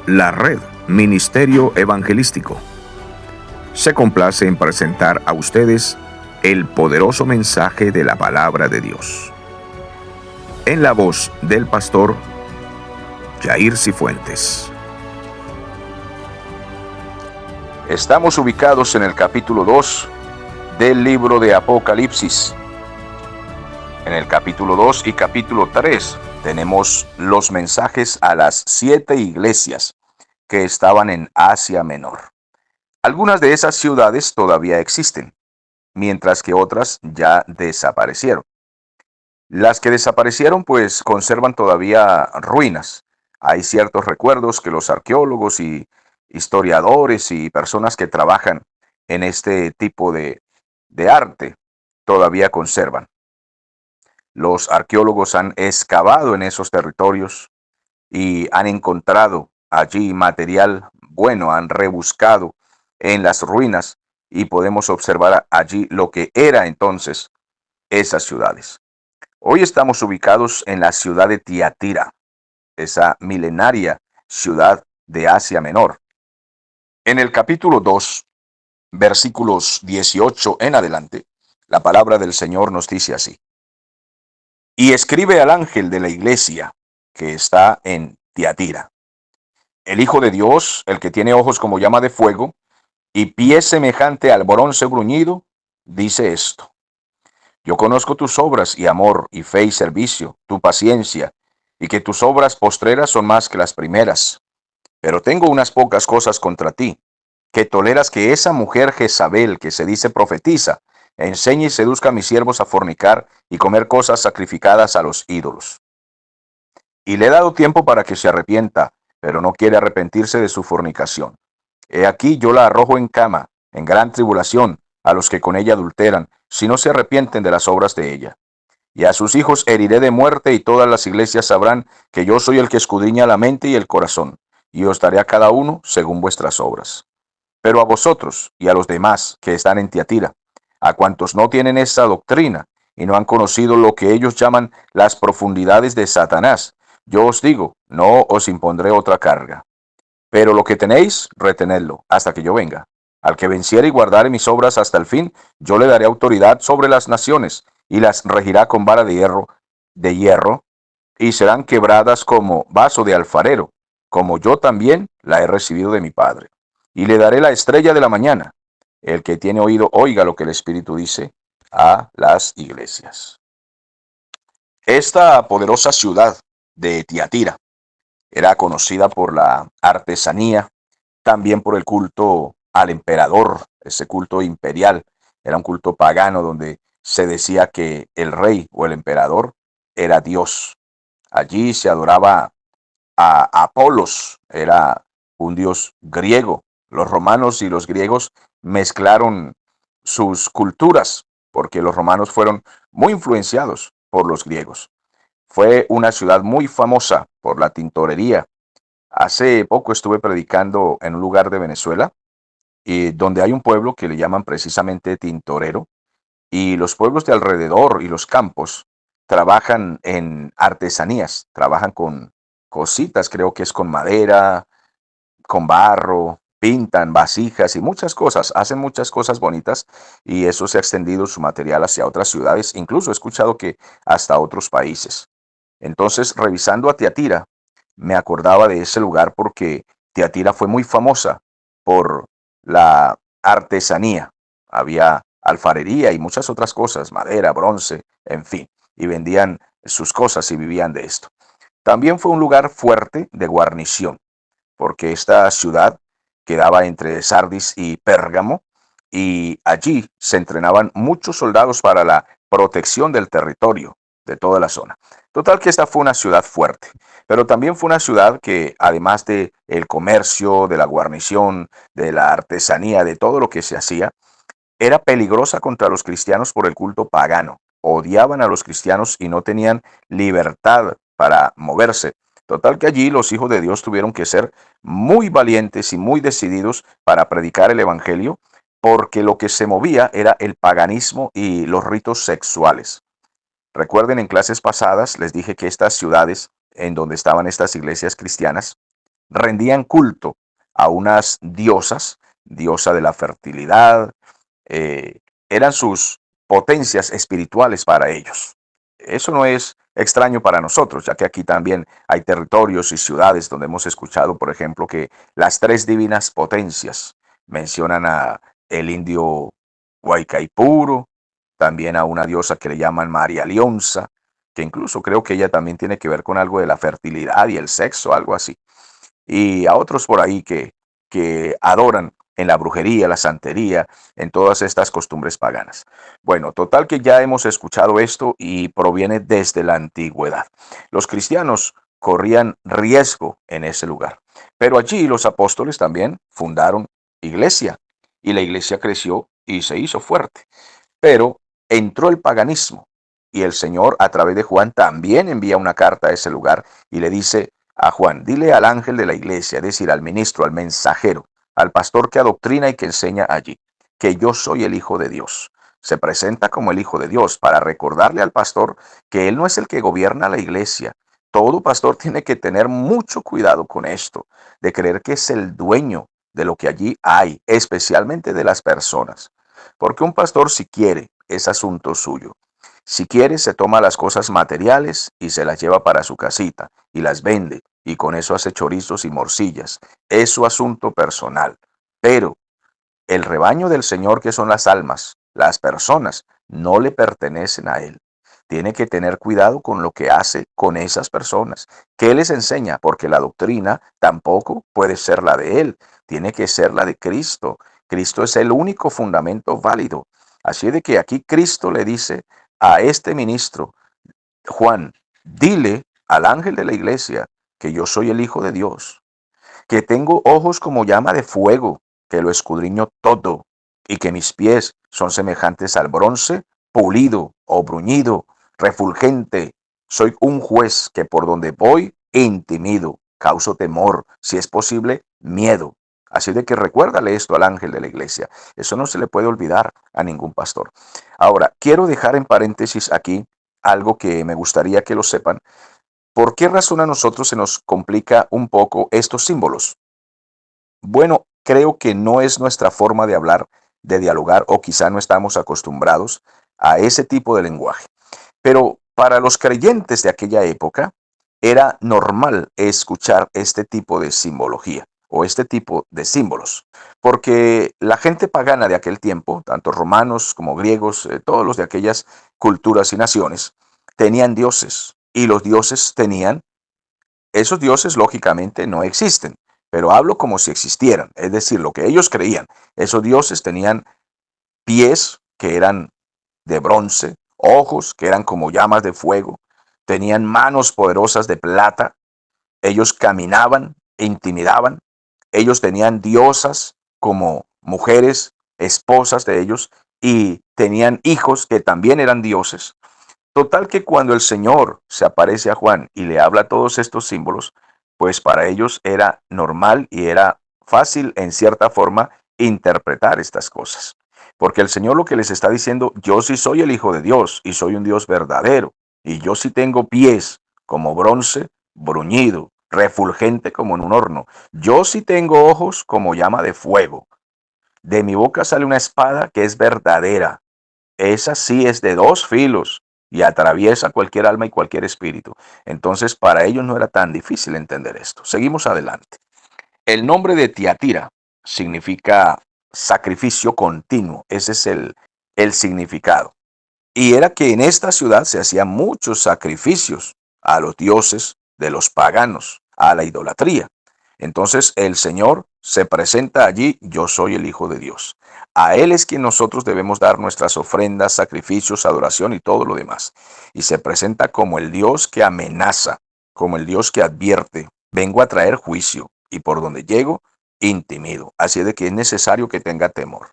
La Red Ministerio Evangelístico se complace en presentar a ustedes el poderoso mensaje de la palabra de Dios, en la voz del pastor Jair Cifuentes. Estamos ubicados en el capítulo 2 del libro de Apocalipsis. En el capítulo 2 y capítulo 3 tenemos los mensajes a las 7 iglesias que estaban en Asia Menor. Algunas de esas ciudades todavía existen, mientras que otras ya desaparecieron. Las que desaparecieron pues conservan todavía ruinas. Hay ciertos recuerdos que los arqueólogos y historiadores y personas que trabajan en este tipo de arte todavía conservan. Los arqueólogos han excavado en esos territorios y han encontrado allí material bueno, han rebuscado en las ruinas y podemos observar allí lo que era entonces esas ciudades. Hoy estamos ubicados en la ciudad de Tiatira, esa milenaria ciudad de Asia Menor. En el capítulo 2, versículos 18 en adelante, la palabra del Señor nos dice así: Y escribe al ángel de la iglesia que está en Tiatira, el Hijo de Dios, el que tiene ojos como llama de fuego y pie semejante al bronce bruñido, dice esto: Yo conozco tus obras y amor y fe y servicio, tu paciencia, y que tus obras postreras son más que las primeras. Pero tengo unas pocas cosas contra ti, que toleras que esa mujer Jezabel, que se dice profetiza, enseñe y seduzca a mis siervos a fornicar y comer cosas sacrificadas a los ídolos. Y le he dado tiempo para que se arrepienta, pero no quiere arrepentirse de su fornicación. He aquí yo la arrojo en cama, en gran tribulación, a los que con ella adulteran, si no se arrepienten de las obras de ella. Y a sus hijos heriré de muerte, y todas las iglesias sabrán que yo soy el que escudriña la mente y el corazón, y os daré a cada uno según vuestras obras. Pero a vosotros y a los demás que están en Tiatira, a cuantos no tienen esa doctrina, y no han conocido lo que ellos llaman las profundidades de Satanás, yo os digo, no os impondré otra carga. Pero lo que tenéis, retenedlo, hasta que yo venga. Al que venciere y guardare mis obras hasta el fin, yo le daré autoridad sobre las naciones, y las regirá con vara de hierro, y serán quebradas como vaso de alfarero, como yo también la he recibido de mi Padre. Y le daré la estrella de la mañana. El que tiene oído, oiga lo que el Espíritu dice a las iglesias. Esta poderosa ciudad de Tiatira era conocida por la artesanía, también por el culto al emperador, ese culto imperial. Era un culto pagano donde se decía que el rey o el emperador era Dios. Allí se adoraba a Apolos, era un dios griego. Los romanos y los griegos mezclaron sus culturas porque los romanos fueron muy influenciados por los griegos. Fue una ciudad muy famosa por la tintorería. Hace poco estuve predicando en un lugar de Venezuela, y donde hay un pueblo que le llaman precisamente Tintorero, y los pueblos de alrededor y los campos trabajan en artesanías, trabajan con cositas, creo que es con madera, con barro, pintan vasijas y muchas cosas, hacen muchas cosas bonitas, y eso se ha extendido su material hacia otras ciudades, incluso he escuchado que hasta otros países. Entonces, revisando a Tiatira, me acordaba de ese lugar porque Tiatira fue muy famosa por la artesanía. Había alfarería y muchas otras cosas, madera, bronce, en fin, y vendían sus cosas y vivían de esto. También fue un lugar fuerte de guarnición, porque esta ciudad quedaba entre Sardis y Pérgamo, y allí se entrenaban muchos soldados para la protección del territorio de toda la zona. Total que esta fue una ciudad fuerte, pero también fue una ciudad que, además de el comercio, de la guarnición, de la artesanía, de todo lo que se hacía, era peligrosa contra los cristianos por el culto pagano. Odiaban a los cristianos y no tenían libertad para moverse. Total que allí los hijos de Dios tuvieron que ser muy valientes y muy decididos para predicar el evangelio, porque lo que se movía era el paganismo y los ritos sexuales. Recuerden, en clases pasadas les dije que estas ciudades en donde estaban estas iglesias cristianas rendían culto a unas diosas, diosa de la fertilidad, eh, eran sus potencias espirituales para ellos. Eso no es extraño para nosotros, ya que aquí también hay territorios y ciudades donde hemos escuchado, por ejemplo, que las tres divinas potencias mencionan a el indio Huaycaipuro, también a una diosa que le llaman María Leonza, que incluso creo que ella también tiene que ver con algo de la fertilidad y el sexo, algo así, y a otros por ahí que adoran en la brujería, la santería, en todas estas costumbres paganas. Bueno, total que ya hemos escuchado esto y proviene desde la antigüedad. Los cristianos corrían riesgo en ese lugar, pero allí los apóstoles también fundaron iglesia y la iglesia creció y se hizo fuerte. Pero entró el paganismo y el Señor a través de Juan también envía una carta a ese lugar y le dice a Juan, dile al ángel de la iglesia, es decir, al ministro, al mensajero, al pastor que adoctrina y que enseña allí, que yo soy el Hijo de Dios. Se presenta como el Hijo de Dios para recordarle al pastor que él no es el que gobierna la iglesia. Todo pastor tiene que tener mucho cuidado con esto, de creer que es el dueño de lo que allí hay, especialmente de las personas. Porque un pastor si quiere, es asunto suyo. Si quiere, se toma las cosas materiales y se las lleva para su casita y las vende y con eso hace chorizos y morcillas. Es su asunto personal. Pero el rebaño del Señor, que son las almas, las personas, no le pertenecen a Él. Tiene que tener cuidado con lo que hace con esas personas. ¿Qué les enseña? Porque la doctrina tampoco puede ser la de Él. Tiene que ser la de Cristo. Cristo es el único fundamento válido. Así de que aquí Cristo le dice a este ministro, Juan, dile al ángel de la iglesia que yo soy el Hijo de Dios, que tengo ojos como llama de fuego, que lo escudriño todo, y que mis pies son semejantes al bronce, pulido o bruñido, refulgente. Soy un juez que por donde voy intimido, causo temor, si es posible, miedo. Así de que recuérdale esto al ángel de la iglesia. Eso no se le puede olvidar a ningún pastor. Ahora, quiero dejar en paréntesis aquí algo que me gustaría que lo sepan. ¿Por qué razón a nosotros se nos complica un poco estos símbolos? Bueno, creo que no es nuestra forma de hablar, de dialogar, o quizá no estamos acostumbrados a ese tipo de lenguaje. Pero para los creyentes de aquella época era normal escuchar este tipo de simbología o este tipo de símbolos, porque la gente pagana de aquel tiempo, tanto romanos como griegos, todos los de aquellas culturas y naciones, tenían dioses y los dioses tenían esos dioses lógicamente no existen, pero hablo como si existieran, es decir, lo que ellos creían. Esos dioses tenían pies que eran de bronce, ojos que eran como llamas de fuego, tenían manos poderosas de plata, ellos caminaban e intimidaban, ellos tenían diosas como mujeres, esposas de ellos, y tenían hijos que también eran dioses. Total que cuando el Señor se aparece a Juan y le habla todos estos símbolos, pues para ellos era normal y era fácil en cierta forma interpretar estas cosas. Porque el Señor lo que les está diciendo, yo sí soy el Hijo de Dios y soy un Dios verdadero. Y yo sí tengo pies como bronce, bruñido, refulgente como en un horno. Yo sí tengo ojos como llama de fuego. De mi boca sale una espada que es verdadera. Esa sí es de dos filos y atraviesa cualquier alma y cualquier espíritu. Entonces, para ellos no era tan difícil entender esto. Seguimos adelante. El nombre de Tiatira significa sacrificio continuo. Ese es el significado. Y era que en esta ciudad se hacían muchos sacrificios a los dioses de los paganos, a la idolatría. Entonces el Señor se presenta allí, yo soy el Hijo de Dios. A Él es quien nosotros debemos dar nuestras ofrendas, sacrificios, adoración y todo lo demás. Y se presenta como el Dios que amenaza, como el Dios que advierte, vengo a traer juicio y por donde llego, intimido. Así de que es necesario que tenga temor.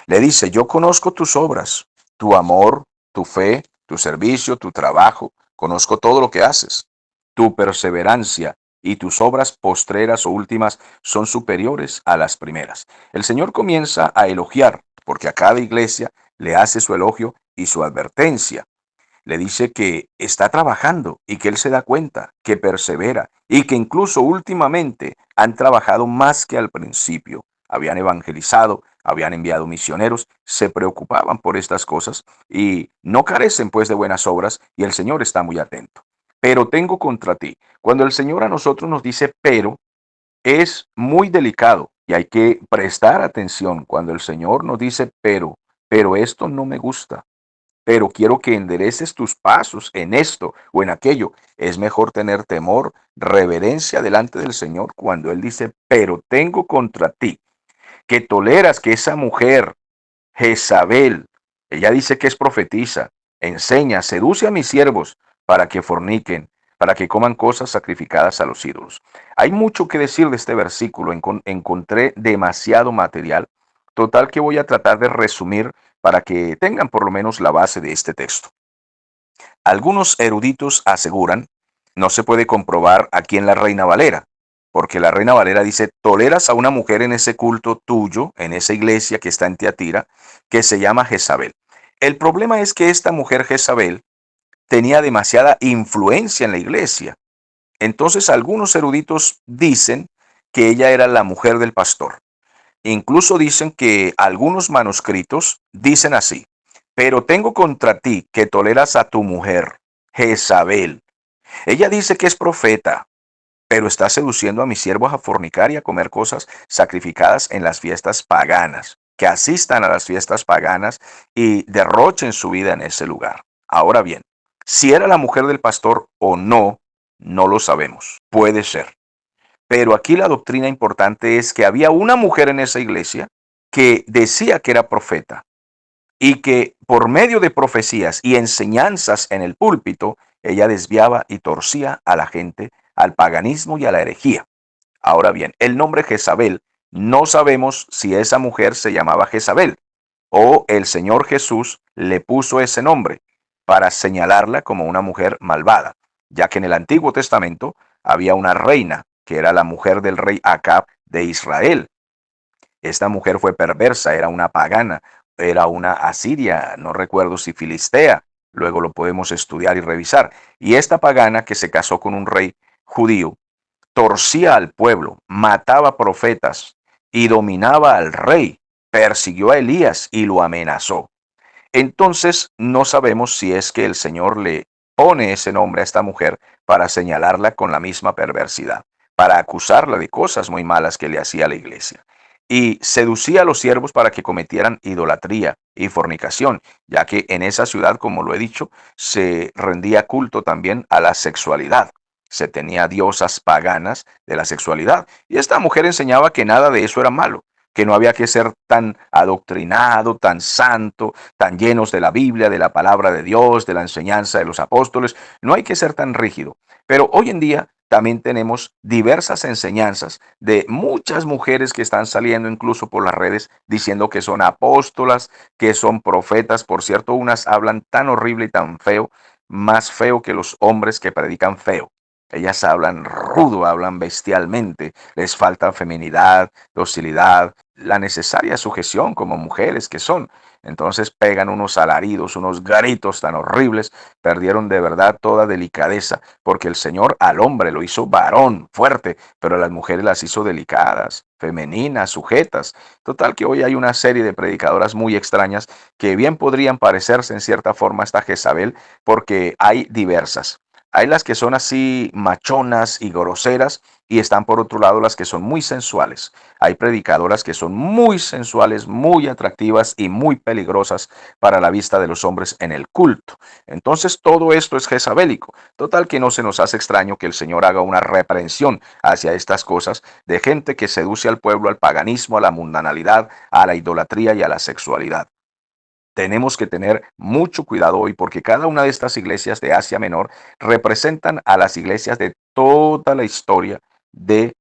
Le dice, yo conozco tus obras, tu amor, tu fe, tu servicio, tu trabajo, conozco todo lo que haces. Tu perseverancia y tus obras postreras o últimas son superiores a las primeras. El Señor comienza a elogiar, porque a cada iglesia le hace su elogio y su advertencia. le dice que está trabajando y que él se da cuenta, que persevera y que incluso últimamente han trabajado más que al principio. Habían evangelizado, habían enviado misioneros, se preocupaban por estas cosas y no carecen pues de buenas obras y el Señor está muy atento. Pero tengo contra ti. Cuando el Señor a nosotros nos dice pero, es muy delicado y hay que prestar atención cuando el Señor nos dice pero esto no me gusta, pero quiero que endereces tus pasos en esto o en aquello. Es mejor tener temor, reverencia delante del Señor cuando Él dice, pero tengo contra ti, que toleras que esa mujer, Jezabel, ella dice que es profetisa, enseña, seduce a mis siervos para que forniquen, para que coman cosas sacrificadas a los ídolos. Hay mucho que decir de este versículo, encontré demasiado material, total que voy a tratar de resumir para que tengan por lo menos la base de este texto. Algunos eruditos aseguran, no se puede comprobar aquí en la Reina Valera, porque la Reina Valera dice, toleras a una mujer en ese culto tuyo, en esa iglesia que está en Tiatira, que se llama Jezabel. El problema es que esta mujer Jezabel tenía demasiada influencia en la iglesia. Entonces algunos eruditos dicen que ella era la mujer del pastor. Incluso dicen que algunos manuscritos dicen así, pero tengo contra ti que toleras a tu mujer, Jezabel. Ella dice que es profeta, pero está seduciendo a mis siervos a fornicar y a comer cosas sacrificadas en las fiestas paganas, que asistan a las fiestas paganas y derrochen su vida en ese lugar. Ahora bien, si era la mujer del pastor o no, no lo sabemos. Puede ser. Pero aquí la doctrina importante es que había una mujer en esa iglesia que decía que era profeta y que por medio de profecías y enseñanzas en el púlpito, ella desviaba y torcía a la gente al paganismo y a la herejía. Ahora bien, el nombre Jezabel, no sabemos si esa mujer se llamaba Jezabel o el Señor Jesús le puso ese nombre para señalarla como una mujer malvada, ya que en el Antiguo Testamento había una reina que era la mujer del rey Acab de Israel. Esta mujer fue perversa, era una pagana, era una asiria, no recuerdo si filistea, luego lo podemos estudiar y revisar. Y esta pagana que se casó con un rey judío, torcía al pueblo, mataba profetas y dominaba al rey, persiguió a Elías y lo amenazó. Entonces no sabemos si es que el Señor le pone ese nombre a esta mujer para señalarla con la misma perversidad, para acusarla de cosas muy malas que le hacía a la iglesia. Y seducía a los siervos para que cometieran idolatría y fornicación, ya que en esa ciudad, como lo he dicho, se rendía culto también a la sexualidad. Se tenía diosas paganas de la sexualidad. Y esta mujer enseñaba que nada de eso era malo, que no había que ser tan adoctrinado, tan santo, tan llenos de la Biblia, de la palabra de Dios, de la enseñanza de los apóstoles. No hay que ser tan rígido. Pero hoy en día también tenemos diversas enseñanzas de muchas mujeres que están saliendo incluso por las redes diciendo que son apóstolas, que son profetas. Por cierto, unas hablan tan horrible y tan feo, más feo que los hombres que predican feo. Ellas hablan rudo, hablan bestialmente, les falta feminidad, docilidad, la necesaria sujeción como mujeres que son. Entonces pegan unos alaridos, unos gritos tan horribles, perdieron de verdad toda delicadeza, porque el Señor al hombre lo hizo varón, fuerte, pero a las mujeres las hizo delicadas, femeninas, sujetas. Total que hoy hay una serie de predicadoras muy extrañas que bien podrían parecerse en cierta forma a esta Jezabel, porque hay diversas. Hay las que son así machonas y groseras y están por otro lado las que son muy sensuales. Hay predicadoras que son muy sensuales, muy atractivas y muy peligrosas para la vista de los hombres en el culto. Entonces todo esto es jezabélico. Total que no se nos hace extraño que el Señor haga una reprensión hacia estas cosas de gente que seduce al pueblo al paganismo, a la mundanalidad, a la idolatría y a la sexualidad. Tenemos que tener mucho cuidado hoy porque cada una de estas iglesias de Asia Menor representan a las iglesias de toda la historia de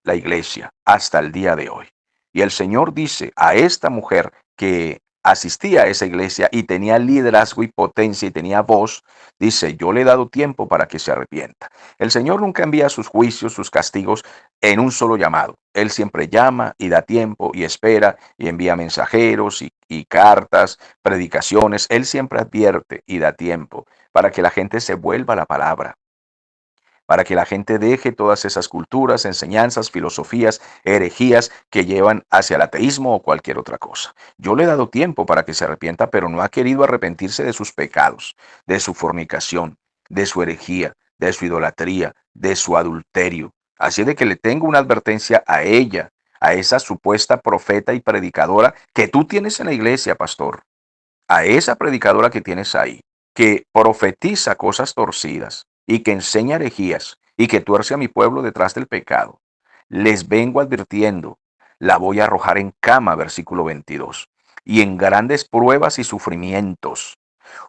la iglesia hasta el día de hoy. Y el Señor dice a esta mujer que asistía a esa iglesia y tenía liderazgo y potencia y tenía voz, dice, yo le he dado tiempo para que se arrepienta. El Señor nunca envía sus juicios, sus castigos en un solo llamado. Él siempre llama y da tiempo y espera y envía mensajeros y cartas, predicaciones. Él siempre advierte y da tiempo para que la gente se vuelva a la palabra, para que la gente deje todas esas culturas, enseñanzas, filosofías, herejías que llevan hacia el ateísmo o cualquier otra cosa. Yo le he dado tiempo para que se arrepienta, pero no ha querido arrepentirse de sus pecados, de su fornicación, de su herejía, de su idolatría, de su adulterio. Así de que le tengo una advertencia a ella, a esa supuesta profeta y predicadora que tú tienes en la iglesia, pastor, a esa predicadora que tienes ahí, que profetiza cosas torcidas y que enseña herejías y que tuerce a mi pueblo detrás del pecado. Les vengo advirtiendo, la voy a arrojar en cama, versículo 22, y en grandes pruebas y sufrimientos.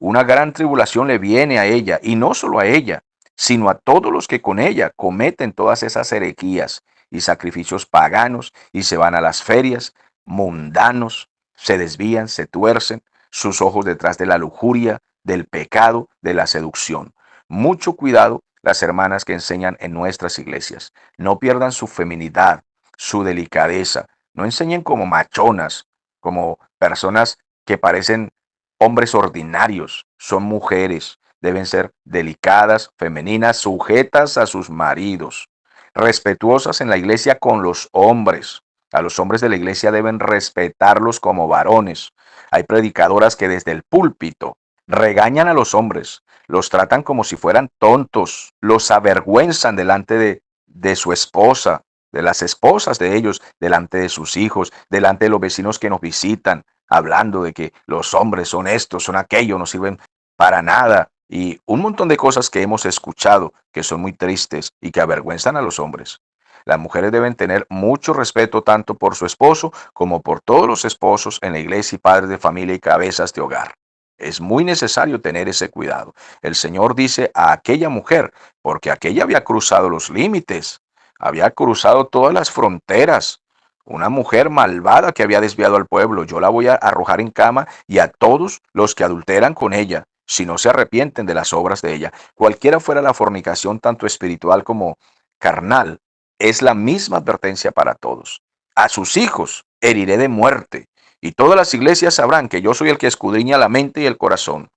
Una gran tribulación le viene a ella, y no solo a ella, sino a todos los que con ella cometen todas esas herejías y sacrificios paganos y se van a las ferias, mundanos, se desvían, se tuercen, sus ojos detrás de la lujuria, del pecado, de la seducción. Mucho cuidado las hermanas que enseñan en nuestras iglesias. No pierdan su feminidad, su delicadeza. No enseñen como machonas, como personas que parecen hombres ordinarios. Son mujeres. Deben ser delicadas, femeninas, sujetas a sus maridos, respetuosas en la iglesia con los hombres. A los hombres de la iglesia deben respetarlos como varones. Hay predicadoras que desde el púlpito regañan a los hombres, los tratan como si fueran tontos, los avergüenzan delante de su esposa, de las esposas de ellos, delante de sus hijos, delante de los vecinos que nos visitan, hablando de que los hombres son estos, son aquello, no sirven para nada. Y un montón de cosas que hemos escuchado que son muy tristes y que avergüenzan a los hombres. Las mujeres deben tener mucho respeto tanto por su esposo como por todos los esposos en la iglesia y padres de familia y cabezas de hogar. Es muy necesario tener ese cuidado. El Señor dice a aquella mujer, porque aquella había cruzado los límites, había cruzado todas las fronteras. Una mujer malvada que había desviado al pueblo, yo la voy a arrojar en cama y a todos los que adulteran con ella, si no se arrepienten de las obras de ella. Cualquiera fuera la fornicación, tanto espiritual como carnal, es la misma advertencia para todos. A sus hijos heriré de muerte, y todas las iglesias sabrán que yo soy el que escudriña la mente y el corazón.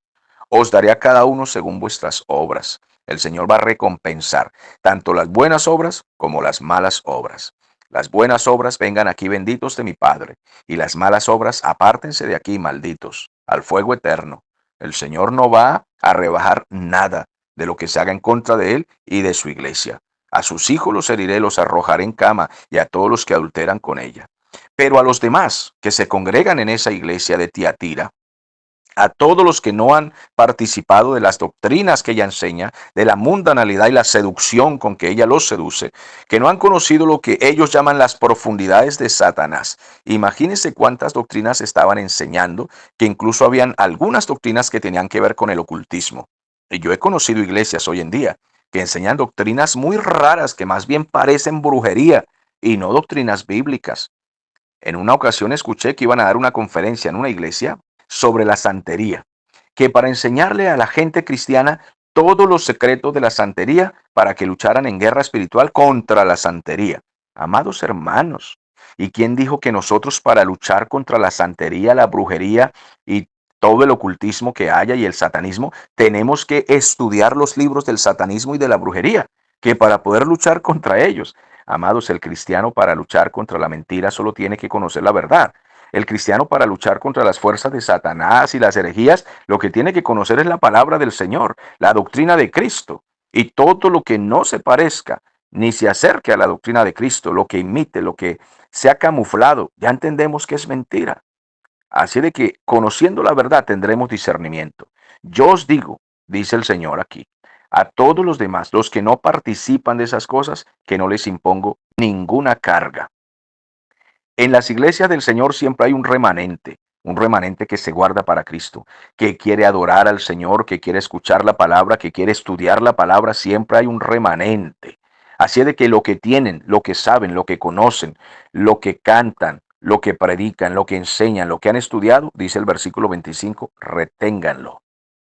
Os daré a cada uno según vuestras obras. El Señor va a recompensar tanto las buenas obras como las malas obras. Las buenas obras vengan aquí benditos de mi Padre, y las malas obras apártense de aquí malditos, al fuego eterno. El Señor no va a rebajar nada de lo que se haga en contra de Él y de su iglesia. A sus hijos los heriré, los arrojaré en cama, y a todos los que adulteran con ella. Pero a los demás que se congregan en esa iglesia de Tiatira, a todos los que no han participado de las doctrinas que ella enseña, de la mundanalidad y la seducción con que ella los seduce, que no han conocido lo que ellos llaman las profundidades de Satanás. Imagínense cuántas doctrinas estaban enseñando, que incluso habían algunas doctrinas que tenían que ver con el ocultismo. Y yo he conocido iglesias hoy en día que enseñan doctrinas muy raras que más bien parecen brujería y no doctrinas bíblicas. En una ocasión escuché que iban a dar una conferencia en una iglesia sobre la santería, que para enseñarle a la gente cristiana todos los secretos de la santería para que lucharan en guerra espiritual contra la santería. Amados hermanos, ¿y quién dijo que nosotros para luchar contra la santería, la brujería y todo el ocultismo que haya y el satanismo, tenemos que estudiar los libros del satanismo y de la brujería? Que para poder luchar contra ellos, amados, el cristiano para luchar contra la mentira solo tiene que conocer la verdad. El cristiano para luchar contra las fuerzas de Satanás y las herejías, lo que tiene que conocer es la palabra del Señor, la doctrina de Cristo. Y todo lo que no se parezca ni se acerque a la doctrina de Cristo, lo que imite, lo que sea camuflado, ya entendemos que es mentira. Así de que conociendo la verdad tendremos discernimiento. Yo os digo, dice el Señor aquí, a todos los demás, los que no participan de esas cosas, que no les impongo ninguna carga. En las iglesias del Señor siempre hay un remanente que se guarda para Cristo, que quiere adorar al Señor, que quiere escuchar la palabra, que quiere estudiar la palabra, siempre hay un remanente. Así de que lo que tienen, lo que saben, lo que conocen, lo que cantan, lo que predican, lo que enseñan, lo que han estudiado, dice el versículo 25, reténganlo.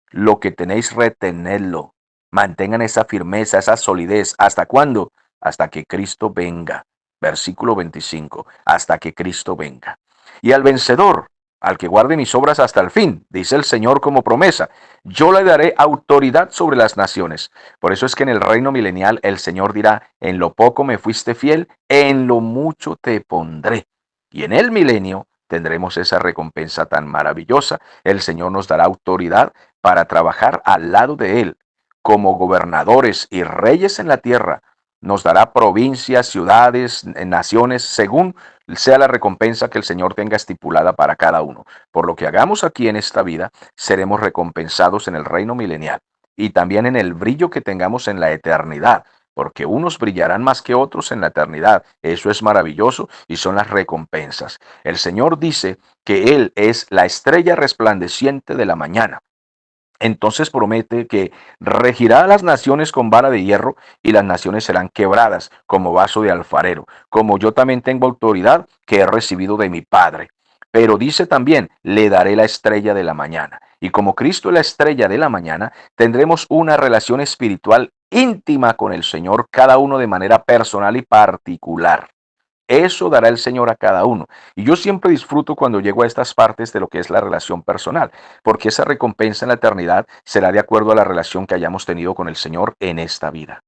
Lo que tenéis, retenedlo. Mantengan esa firmeza, esa solidez. ¿Hasta cuándo? Hasta que Cristo venga. Versículo 25, hasta que Cristo venga. Y al vencedor, al que guarde mis obras hasta el fin, dice el Señor como promesa, yo le daré autoridad sobre las naciones. Por eso es que en el reino milenial el Señor dirá, en lo poco me fuiste fiel, en lo mucho te pondré. Y en el milenio tendremos esa recompensa tan maravillosa. El Señor nos dará autoridad para trabajar al lado de Él como gobernadores y reyes en la tierra. Nos dará provincias, ciudades, naciones, según sea la recompensa que el Señor tenga estipulada para cada uno. Por lo que hagamos aquí en esta vida, seremos recompensados en el reino milenial y también en el brillo que tengamos en la eternidad, porque unos brillarán más que otros en la eternidad. Eso es maravilloso y son las recompensas. El Señor dice que Él es la estrella resplandeciente de la mañana. Entonces promete que regirá a las naciones con vara de hierro y las naciones serán quebradas como vaso de alfarero, como yo también tengo autoridad que he recibido de mi Padre. Pero dice también, le daré la estrella de la mañana. Y como Cristo es la estrella de la mañana, tendremos una relación espiritual íntima con el Señor, cada uno de manera personal y particular. Eso dará el Señor a cada uno. Y yo siempre disfruto cuando llego a estas partes de lo que es la relación personal, porque esa recompensa en la eternidad será de acuerdo a la relación que hayamos tenido con el Señor en esta vida.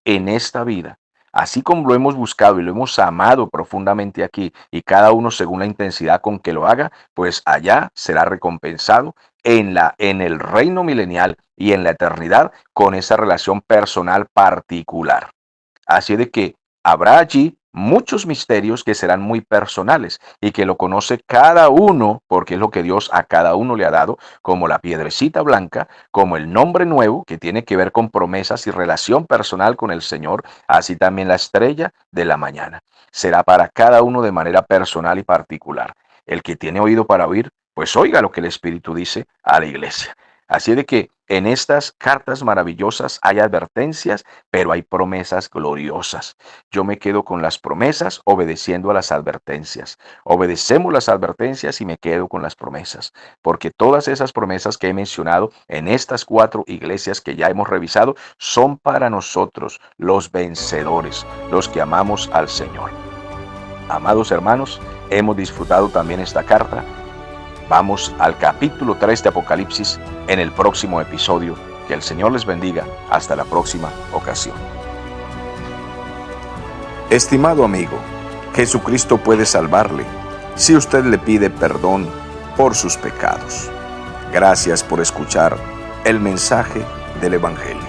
En esta vida. Así como lo hemos buscado y lo hemos amado profundamente aquí, y cada uno según la intensidad con que lo haga, pues allá será recompensado en el reino milenial y en la eternidad con esa relación personal particular. Así de que habrá allí muchos misterios que serán muy personales y que lo conoce cada uno, porque es lo que Dios a cada uno le ha dado, como la piedrecita blanca, como el nombre nuevo que tiene que ver con promesas y relación personal con el Señor, así también la estrella de la mañana. Será para cada uno de manera personal y particular. El que tiene oído para oír, pues oiga lo que el Espíritu dice a la iglesia. Así de que en estas cartas maravillosas hay advertencias, pero hay promesas gloriosas. Yo me quedo con las promesas obedeciendo a las advertencias. Obedecemos las advertencias y me quedo con las promesas, porque todas esas promesas que he mencionado en estas 4 iglesias que ya hemos revisado son para nosotros, los vencedores, los que amamos al Señor. Amados hermanos, hemos disfrutado también esta carta. Vamos al capítulo 3 de Apocalipsis en el próximo episodio. Que el Señor les bendiga. Hasta la próxima ocasión. Estimado amigo, Jesucristo puede salvarle si usted le pide perdón por sus pecados. Gracias por escuchar el mensaje del Evangelio.